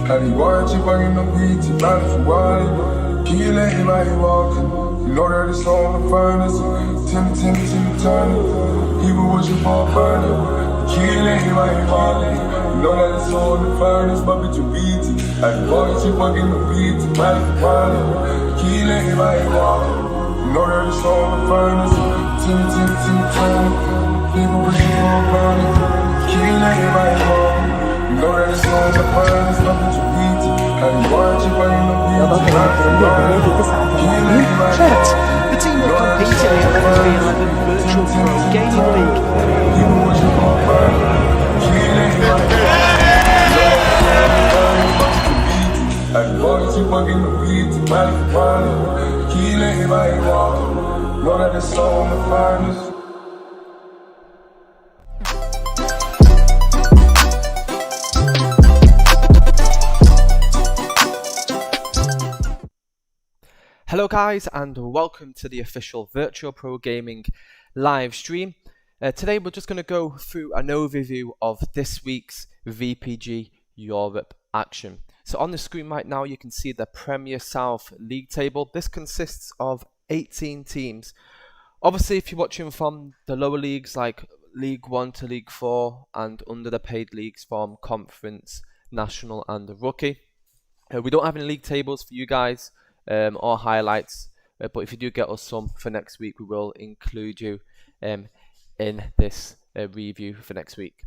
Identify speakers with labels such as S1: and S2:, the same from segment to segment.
S1: How you watch it, fucking no beat, you not if you want it. Can you let anybody walk? You know that it's on the finest. Timmy, Tony. People watching for a burner. Can you let anybody walk? You know that it's on the finest, but bitch, you beat it. How you watch it, fucking no beat, you not if you want it. Can you let anybody walk? You know that it's on the finest. Timmy, Tony. People watching for a burner. Can you let anybody walk? You know that it's on the finest, but bitch, you beat it. How you watch it, fucking no beat, you not if you want it.
S2: Chat. The team will compete in the 11v11 Virtual Pro Gaming League.
S1: Know that it's on the finest.
S3: Hello guys, and welcome to the official Virtual Pro Gaming live stream. Today we're just going to go through an overview of this week's VPG Europe action. So on the screen right now you can see the Premier South League table. This consists of 18 teams. Obviously if you're watching from the lower leagues like League 1 to League 4 and under the paid leagues from Conference, National and Rookie. We don't have any league tables for you guys. Or highlights, but if you do get us some for next week, we will include you in this review for next week.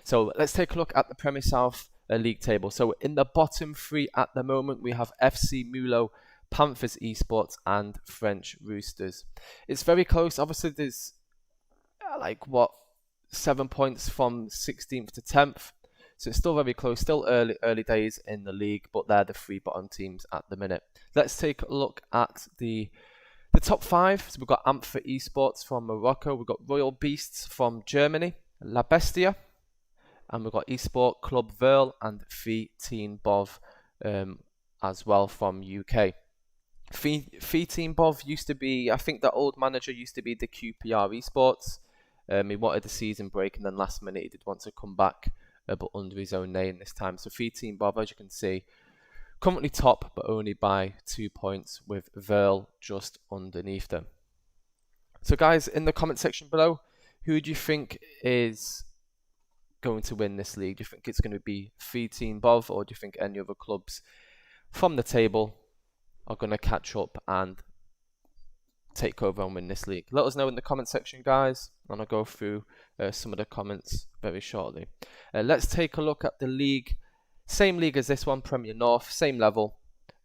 S3: So let's take a look at the Premier South League table. So in the bottom three at the moment, we have FC Mulo, Panthers eSports and French Roosters. It's very close. Obviously there's 7 points from 16th to 10th. So it's still very close, still early days in the league, but they're the three bottom teams at the minute. Let's take a look at the top five. So we've got Ampha Esports from Morocco, we've got Royal Beasts from Germany, La Bestia, and we've got Esport Club Verl and Phi Teen Bov as well from UK. Phi Teen Bov used to be, I think the old manager used to be the QPR Esports. He wanted a season break and then last minute he did want to come back. But under his own name this time. So Phi Teen Bov, as you can see, currently top, but only by 2 points, with Verl just underneath them. So guys, in the comment section below, who do you think is going to win this league? Do you think it's going to be Phi Teen Bov, or do you think any other clubs from the table are going to catch up and take over and win this league? Let us know in the comment section, guys, and I'll go through some of the comments very shortly. Let's take a look at the league. Same league as this one, Premier North, same level.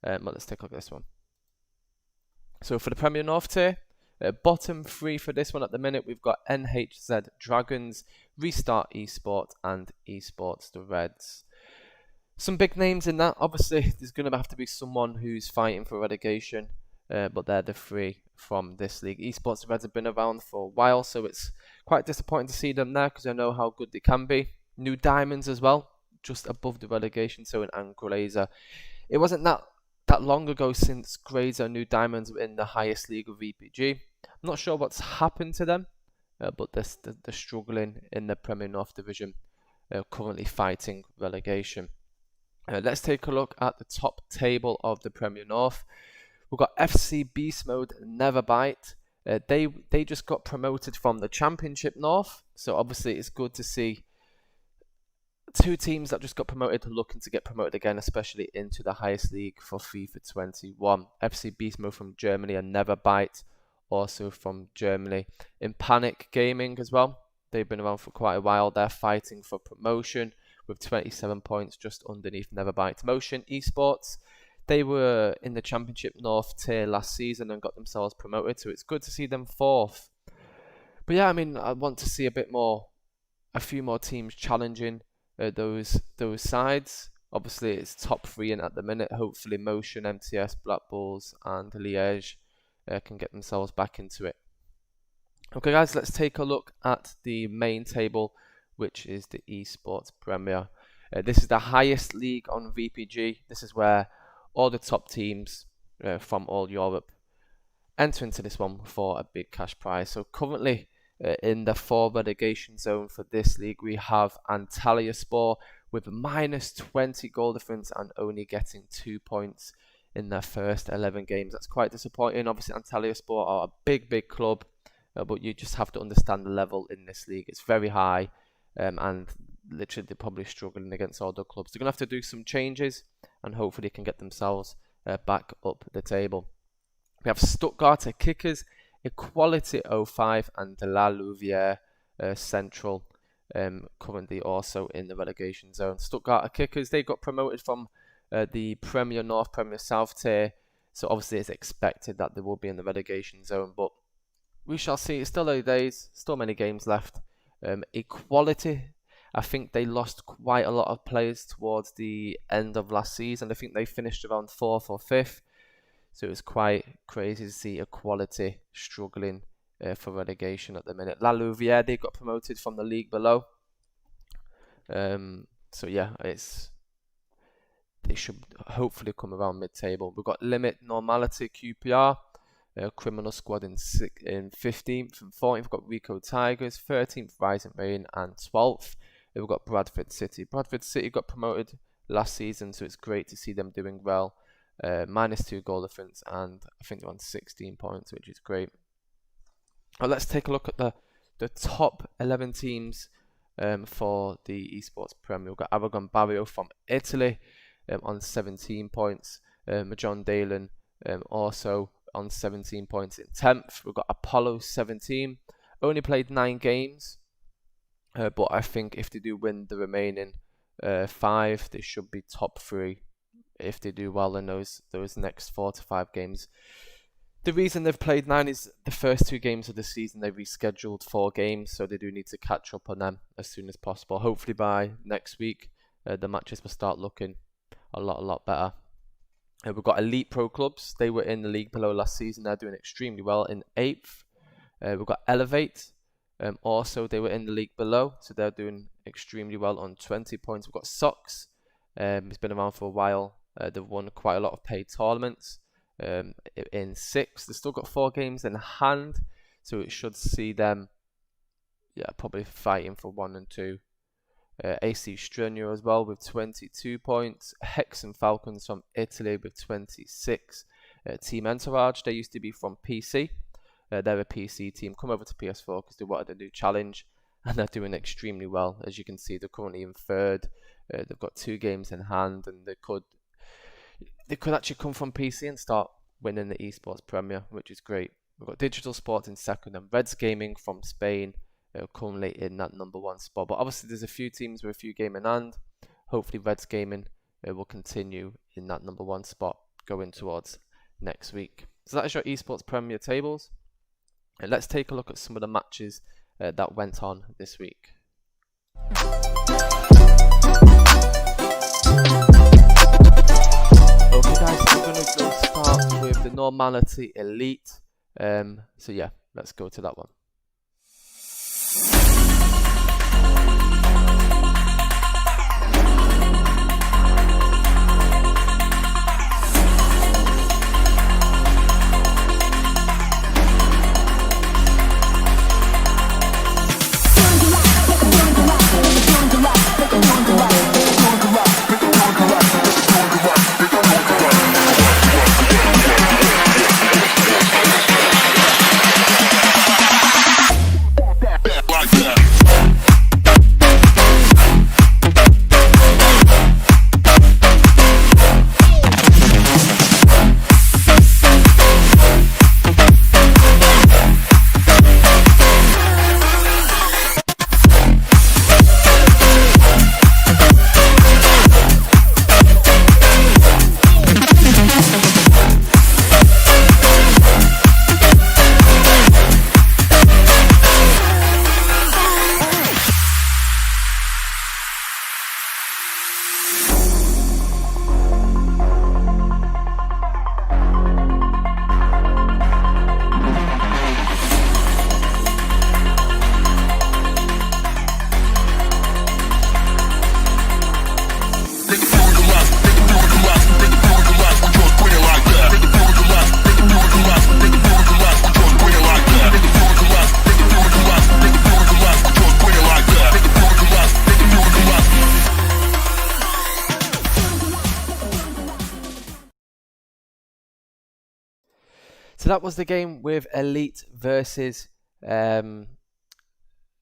S3: But let's take a look at this one. So for the Premier North tier, bottom three for this one at the minute, we've got NHZ Dragons, Restart Esport and Esports the Reds. Some big names in that. Obviously there's going to have to be someone who's fighting for relegation. But they're the three from this league. Esports the Reds have been around for a while, so it's quite disappointing to see them there because I know how good they can be. New Diamonds as well, just above the relegation zone, and Glazer. It wasn't that long ago since Glazer and New Diamonds were in the highest league of VPG. I'm not sure what's happened to them, but they're struggling in the Premier North Division, currently fighting relegation. Let's take a look at the top table of the Premier North. We've got FC Beast Mode Never Bite. They just got promoted from the Championship North, so obviously it's good to see two teams that just got promoted looking to get promoted again, especially into the highest league for FIFA 21. FC Beast Mode from Germany and Never Bite also from Germany. In Panic Gaming as well, they've been around for quite a while. They're fighting for promotion with 27 points just underneath Never Bite. Motion Esports, they were in the Championship North tier last season and got themselves promoted, so it's good to see them fourth. But yeah, I mean, I want to see a few more teams challenging those sides. Obviously, it's top 3 in at the minute. Hopefully, Motion, MTS, Black Bulls, and Liège can get themselves back into it. Okay, guys, let's take a look at the main table, which is the eSports Premier. This is the highest league on VPG. This is where all the top teams from all Europe enter into this one for a big cash prize. So currently in the 4 relegation zone for this league, we have Antalyaspor with -20 goal difference and only getting 2 points in their first 11 games. That's quite disappointing. Obviously, Antalyaspor are a big club, but you just have to understand the level in this league. It's very high, and literally they're probably struggling against all the clubs. They're going to have to do some changes, and hopefully can get themselves back up the table. We have Stuttgart Kickers, Equality 05, and La Louvière Central, currently also in the relegation zone. Stuttgart Kickers, they got promoted from the Premier North, Premier South tier, so obviously it's expected that they will be in the relegation zone, but we shall see. It's still early days, still many games left. Equality, I think they lost quite a lot of players towards the end of last season. I think they finished around 4th or 5th. So it was quite crazy to see Equality struggling for relegation at the minute. La Louvière, they got promoted from the league below. So yeah, they should hopefully come around mid-table. We've got Limit Normality QPR, Criminal Squad in 15th and 14th. We've got Rico Tigers, 13th Rising Rain, and 12th. We've got Bradford City. Bradford City got promoted last season, so it's great to see them doing well. -2 goal difference, and I think they're on 16 points, which is great. Now let's take a look at the top 11 teams for the eSports Premier. We've got Aragon Barrio from Italy on 17 points. John Dalen also on 17 points in 10th. We've got Apollo 17, only played 9 games, but I think if they do win the remaining 5, they should be top 3 if they do well in those next 4 to 5 games. The reason they've played 9 is the first 2 games of the season they rescheduled 4 games, so they do need to catch up on them as soon as possible. Hopefully by next week the matches will start looking a lot better. We've got Elite Pro clubs. They were in the league below last season. They're doing extremely well in 8th. We've got Elevate. Also, they were in the league below, so they're doing extremely well on 20 points. We've got Sox. It's been around for a while. They've won quite a lot of paid tournaments. In 6th, they've still got 4 games in hand, so it should see them, probably fighting for 1 and 2. AC Strenio as well with 22 points. Hex and Falcons from Italy with 26. Team Entourage, they used to be from PC. They're a PC team, come over to PS4 because they wanted a new challenge, and they're doing extremely well. As you can see, they're currently in 3rd. They've got 2 games in hand, and they could actually come from PC and start winning the eSports Premier, which is great. We've got Digital Sports in 2nd, and Reds Gaming from Spain currently in that number 1 spot. But obviously there's a few teams with a few games in hand. Hopefully Reds Gaming will continue in that number 1 spot going towards next week. So that is your eSports Premier tables. And let's take a look at some of the matches that went on this week. Okay guys, I'm going to go start with the Normality Elite. So yeah, let's go to that one. So that was the game with Elite versus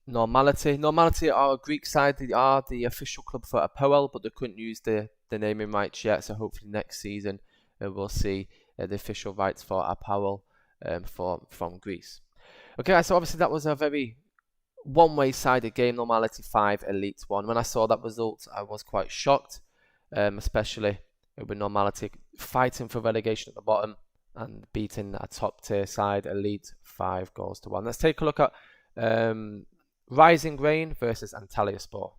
S3: Normality. Normality are a Greek side. They are the official club for Apoel, but they couldn't use the naming rights yet. So hopefully next season we'll see the official rights for Apoel from Greece. Okay, so obviously that was a very one-way sided game. Normality 5, Elite 1. When I saw that result, I was quite shocked, especially with Normality fighting for relegation at the bottom and beating a top-tier side, Elite 5-1. Let's take a look at Rising Rain versus Antalyaspor.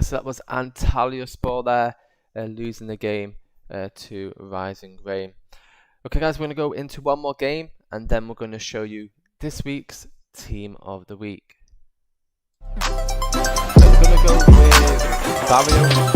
S3: So that was Antalyaspor there, losing the game to Rising Rain. Okay guys, we're going to go into one more game and then we're going to show you this week's Team of the Week. So we're going to go with Barrio.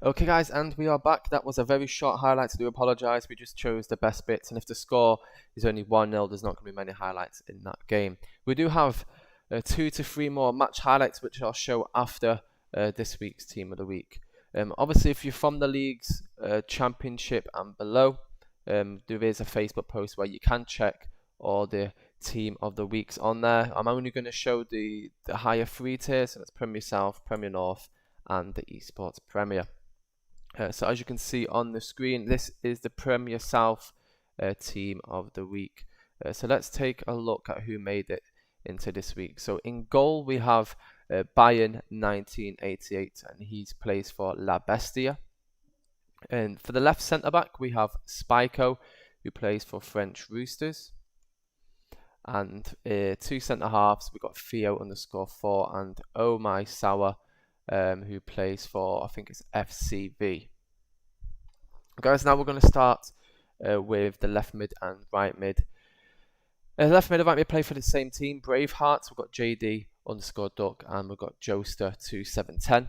S3: Okay guys, and we are back. That was a very short highlight, so I do apologise. We just chose the best bits, and if the score is only 1-0, there's not going to be many highlights in that game. We do have 2 to 3 more match highlights, which I'll show after this week's Team of the Week. Obviously, if you're from the league's championship and below, there is a Facebook post where you can check all the Team of the Weeks on there. I'm only going to show the higher 3 tiers, so that's Premier South, Premier North, and the eSports Premier. So as you can see on the screen, this is the Premier South Team of the Week. So let's take a look at who made it into this week. So in goal we have Bayern 1988, and he's plays for La Bestia. And for the left centre back we have Spyco, who plays for French Roosters. And 2 centre halves, we've got Theo_4 and Oh My Sour, who plays for, I think it's FCV. Guys, now we're going to start with the left mid and right mid. Left mid and right mid play for the same team, Bravehearts. We've got JD_Duck and we've got Joester2710.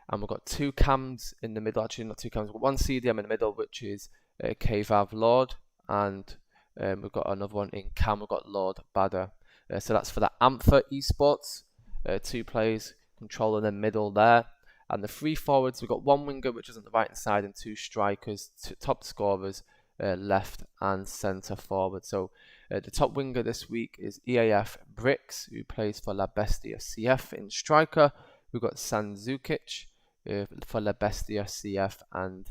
S3: And we've got 2 cams in the middle, actually not 2 cams, we've got 1 CDM in the middle, which is Kvav Lord. And we've got another one in cam, we've got Lord Badder. So that's for the Anther eSports, 2 players controlling the middle there. And the 3 forwards, we've got 1 winger, which is on the right hand side, and 2 strikers, 2 top scorers, left and centre forward. So the top winger this week is EAF Bricks, who plays for La Bestia CF. In striker, we've got Sanzukic for La Bestia CF, and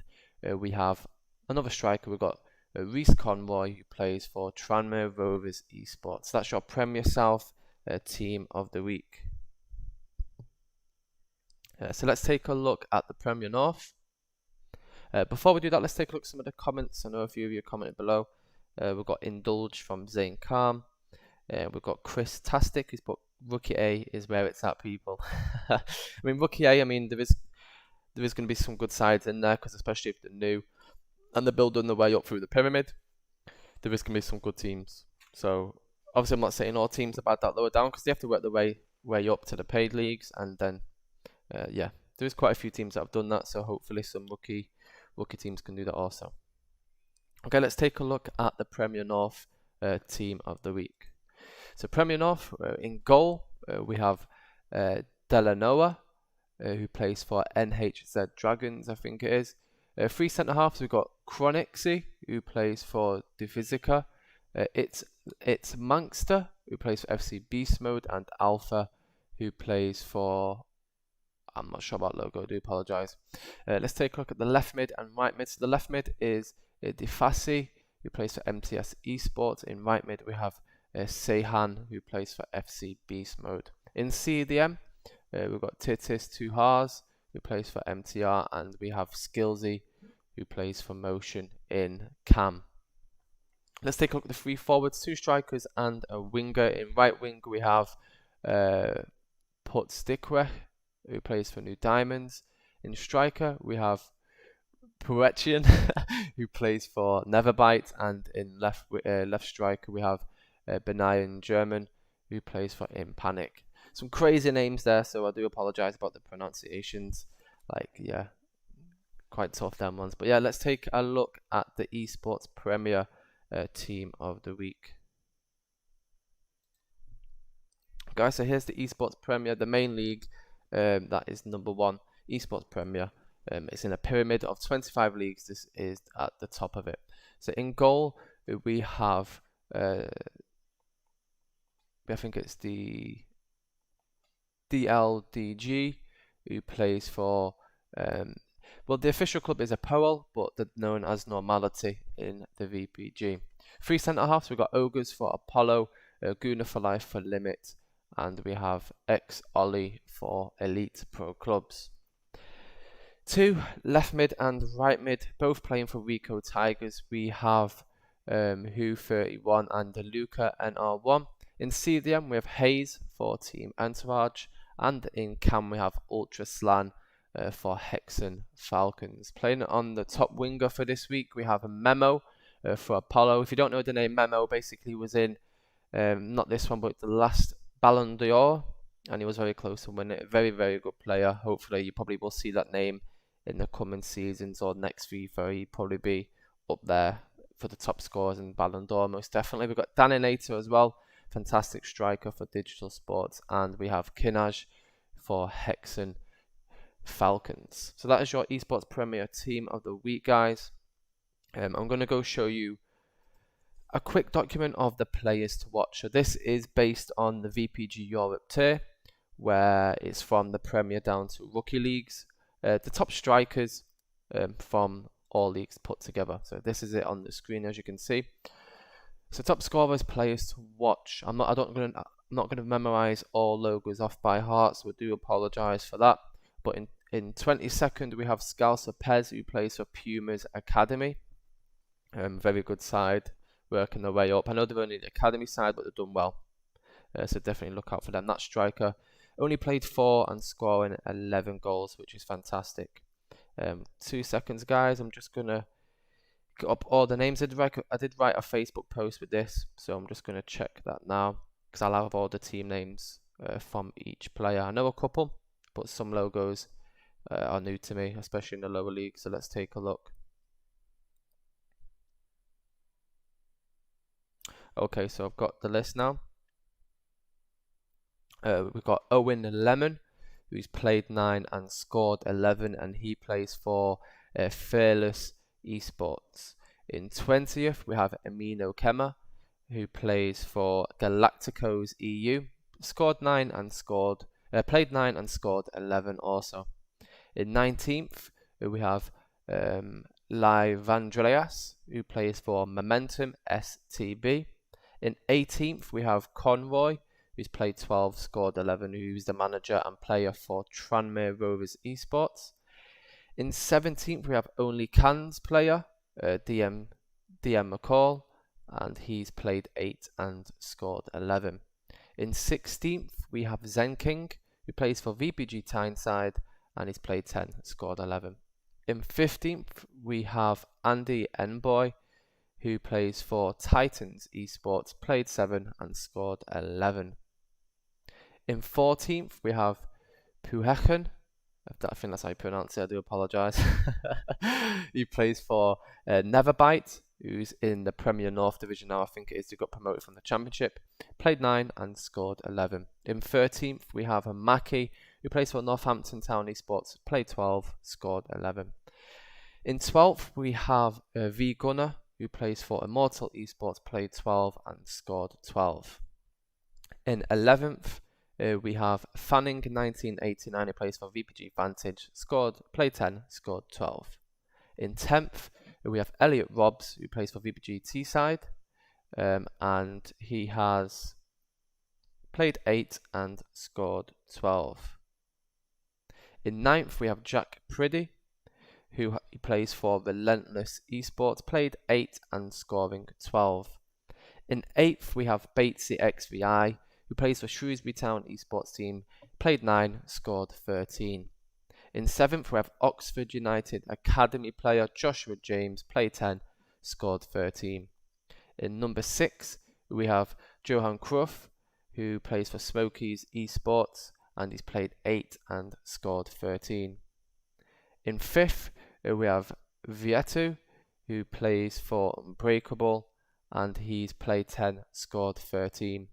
S3: we have another striker, we've got Reece Conroy, who plays for Tranmere Rovers eSports. That's your Premier South team of the week. So let's take a look at the Premier North. Before we do that, let's take a look at some of the comments. I know a few of you commented below. We've got Indulge from Zane Khan. We've got Chris Tastic, who's put Rookie A is where it's at, people. I mean, Rookie A, I mean, there is going to be some good sides in there, because especially if they're new and they're building their way up through the pyramid, there is going to be some good teams. So obviously I'm not saying all teams are bad that lower down, because they have to work their way up to the paid leagues, and then yeah, there is quite a few teams that have done that, so hopefully some rookie teams can do that also. Okay, let's take a look at the Premier North team of the week. So Premier North, in goal, we have Delanoa, who plays for NHZ Dragons, I think it is. 3 centre halves, we've got Chronixy, who plays for Divisica. It's Mankster, who plays for FC Beast Mode, and Alpha, who plays for, I'm not sure about logo, I do apologise. Let's take a look at the left mid and right mid. So the left mid is Defasi, who plays for MTS Esports. In right mid, we have Seihan, who plays for FC Beast Mode. In CDM, we've got Titis Tuhars, who plays for MTR, and we have Skillsy, who plays for Motion in Cam. Let's take a look at the 3 forwards, 2 strikers and a winger. In right wing, we have Put Stickwe, who plays for New Diamonds. In striker, we have Puechian, who plays for Neverbite, and in left striker, we have Benayan German, who plays for In Panic. Some crazy names there, so I do apologise about the pronunciations. Like, yeah, quite tough them ones. But yeah, let's take a look at the eSports Premier team of the week. Guys, so here's the eSports Premier, the main league. That is number 1, eSports Premier. It's in a pyramid of 25 leagues. This is at the top of it. So in goal, we have I think it's the DLDG, who plays for well, the official club is Apoel, but they're known as Normality in the VPG. 3 centre halves, we've got Ogres for Apollo, Guna for Life for Limit, and we have X Ollie for Elite Pro Clubs. 2 left mid and right mid, both playing for Rico Tigers. We have Who31 and Luca NR1. In CDM, we have Hayes for Team Entourage, and in Cam, we have Ultra Slan for Hexen Falcons. Playing on the top winger for this week, we have a Memo for Apollo. If you don't know the name, Memo basically was in, not this one, but the last Ballon d'Or, and he was very close to winning it. Very, very good player. Hopefully, you probably will see that name in the coming seasons or next FIFA. He'd probably be up there for the top scorers in Ballon d'Or, most definitely. We've got Daninator as well. Fantastic striker for Digital Sports, and we have Kinaj for Hexen Falcons. So that is your eSports Premier team of the week, guys. I'm going to go show you a quick document of the players to watch. So this is based on the VPG Europe tier, where it's from the Premier down to rookie leagues. The top strikers from all leagues put together. So this is it on the screen, as you can see. So top scorers, players to watch. I'm not going to memorize all logos off by heart, so I do apologize for that. But in 22nd, we have Scalcer Pez, who plays for Puma's Academy. Very good side, working their way up. I know they're only the academy side, but they've done well. So definitely look out for them. That striker only played 4 and scoring 11 goals, which is fantastic. 2 seconds, guys. I'm just gonna get up all the names. I did write a Facebook post with this, so I'm just gonna check that now, because I'll have all the team names from each player. I know a couple, but some logos are new to me, especially in the lower league. So let's take a look. Okay, so I've got the list now. We've got Owen Lemon, who's played 9 and scored 11, and he plays for Fearless Esports. In 20th, we have Amino Kema, who plays for Galacticos EU. Played 9 and scored 11 also. In 19th, we have Livandreas, who plays for Momentum STB. In 18th, we have Conroy, who's played 12, scored 11, who's the manager and player for Tranmere Rovers eSports. In 17th, we have Only Cans player, DM McCall, and he's played 8 and scored 11. In 16th, we have Zen King, who plays for VPG Tyneside, and he's played 10, scored 11. In 15th, we have Andy Enboy, who plays for Titans eSports, played 7 and scored 11. In 14th, we have Puhechen. I think that's how you pronounce it, I do apologise. He plays for Neverbite, who's in the Premier North Division now, I think it is, who got promoted from the Championship. Played 9 and scored 11. In 13th, we have Maki, who plays for Northampton Town eSports, played 12, scored 11. In 12th, we have V Gunner, who plays for Immortal eSports, played 12 and scored 12. In 11th, we have Fanning 1989, who plays for VPG Vantage, played 10, scored 12. In 10th, we have Elliot Robbs, who plays for VPG Teesside, and he has played 8 and scored 12. In 9th, we have Jack Priddy, who plays for Relentless eSports, played 8 and scoring 12. In 8th, we have Batesy XVI, who plays for Shrewsbury Town eSports team, played 9, scored 13. In 7th, we have Oxford United Academy player Joshua James, played 10, scored 13. In number 6, we have Johan Kruff, who plays for Smokies eSports, and he's played 8 and scored 13. In 5th, we have Vietu, who plays for Unbreakable, and he's played 10, scored 13.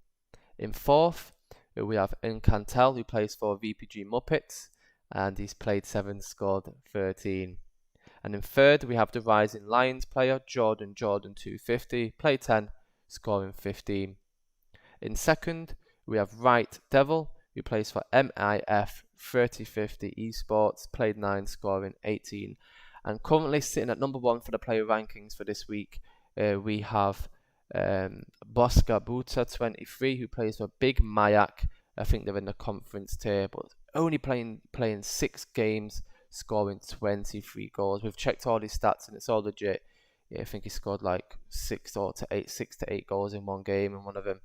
S3: In 4th, we have Incantel, who plays for VPG Muppets, and he's played 7, scored 13. And in 3rd, we have the Rising Lions player, Jordan 250, played 10, scoring 15. In 2nd, we have Right Devil, who plays for MIF 3050 eSports, played 9, scoring 18. And currently sitting at number 1 for the player rankings for this week, we have Bosca Buta 23, who plays for Big Mayak. I think they're in the conference tier, but only playing 6 games, scoring 23 goals. We've checked all his stats and it's all legit. Yeah, I think he scored like 6 to 8 goals in one game in one of them.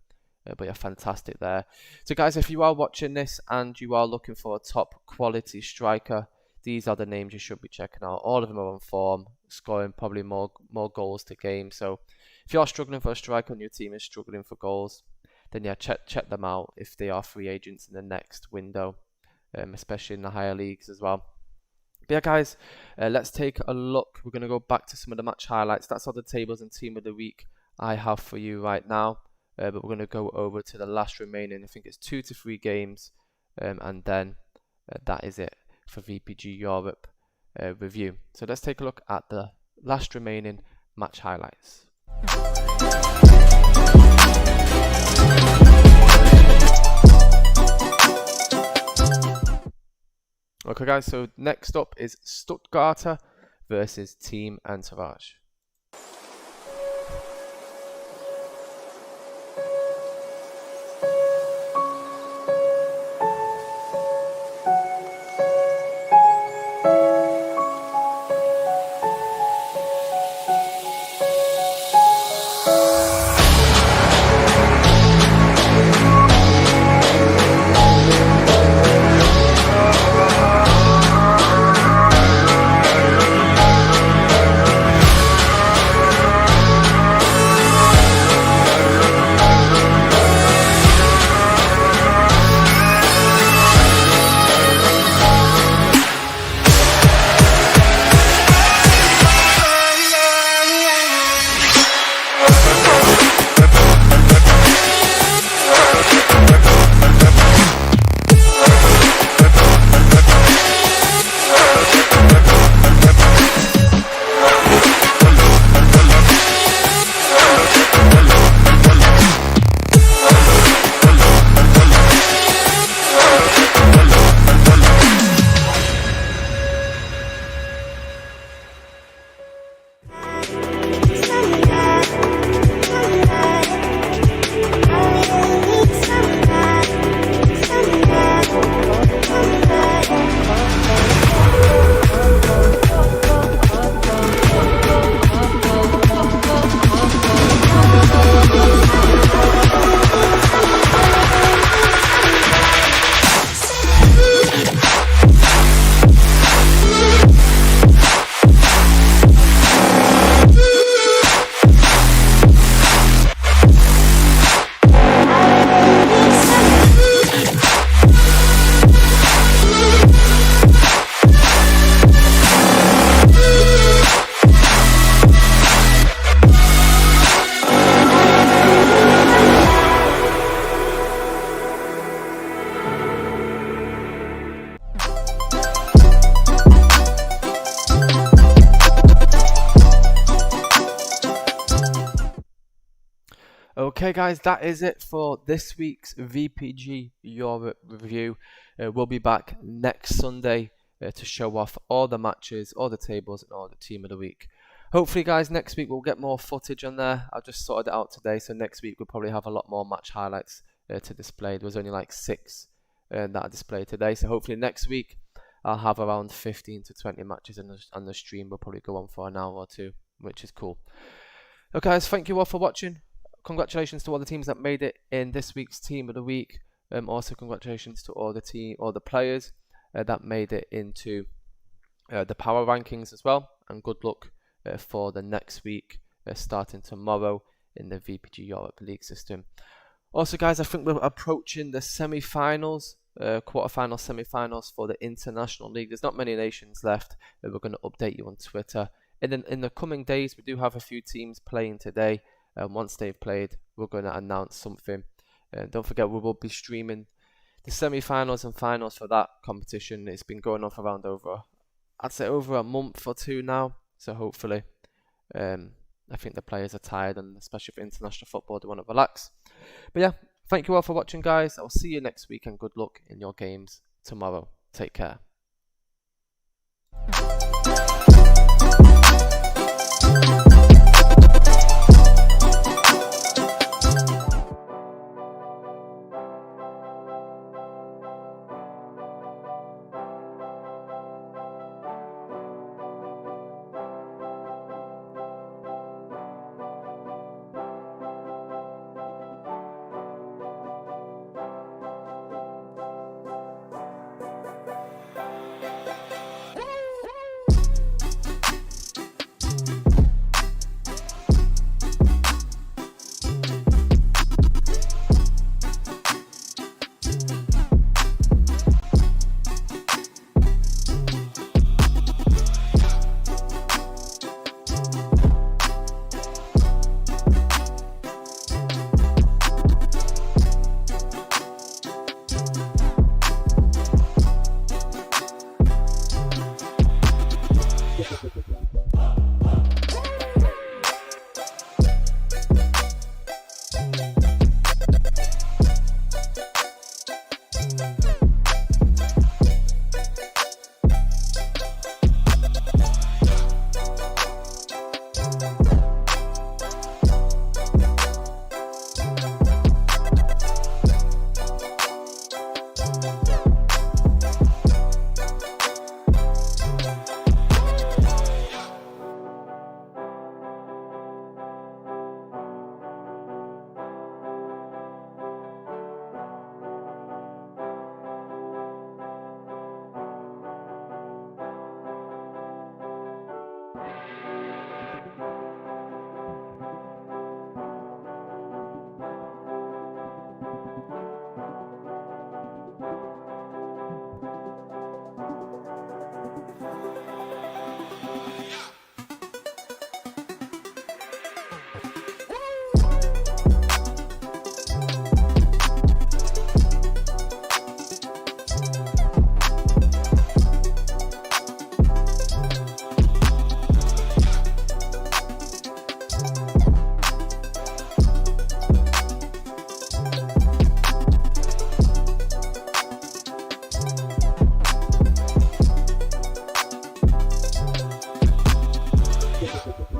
S3: But yeah, fantastic there. So guys, if you are watching this and you are looking for a top quality striker, these are the names you should be checking out. All of them are on form, scoring probably more goals to game. So if you are struggling for a striker and your team is struggling for goals, then yeah, check them out if they are free agents in the next window, especially in the higher leagues as well. But yeah, guys, let's take a look. We're going to go back to some of the match highlights. That's all the tables and team of the week I have for you right now. But we're going to go over to the last remaining, I think it's 2 to 3 games, and then that is it for VPG Europe review. So let's take a look at the last remaining match highlights. Okay guys, so next up is Stuttgarter versus Team Entourage. Okay guys, that is it for this week's VPG Europe review. We'll be back next Sunday to show off all the matches, all the tables and all the team of the week. Hopefully guys, next week we'll get more footage on there. I just sorted it out today, so next week we'll probably have a lot more match highlights to display. There was only like 6 that I displayed today, so hopefully next week I'll have around 15 to 20 matches on the stream. We'll probably go on for an hour or 2, which is cool. Okay guys, thank you all for watching. Congratulations to all the teams that made it in this week's team of the week. Also congratulations to all the players that made it into the power rankings as well, and good luck for the next week starting tomorrow in the VPG Europe League system. Also guys, I think we're approaching the semi-finals, quarter-finals, semi-finals for the International League. There's not many nations left. We're going to update you on Twitter. In the coming days, we do have a few teams playing today. Once they've played, we're going to announce something. Don't forget, we will be streaming the semi-finals and finals for that competition. It's been going on for around I'd say over a month or 2 now. So hopefully, I think the players are tired, and especially for international football, they want to relax. But yeah, thank you all for watching guys. I'll see you next week, and good luck in your games tomorrow. Take care.
S4: Thank you.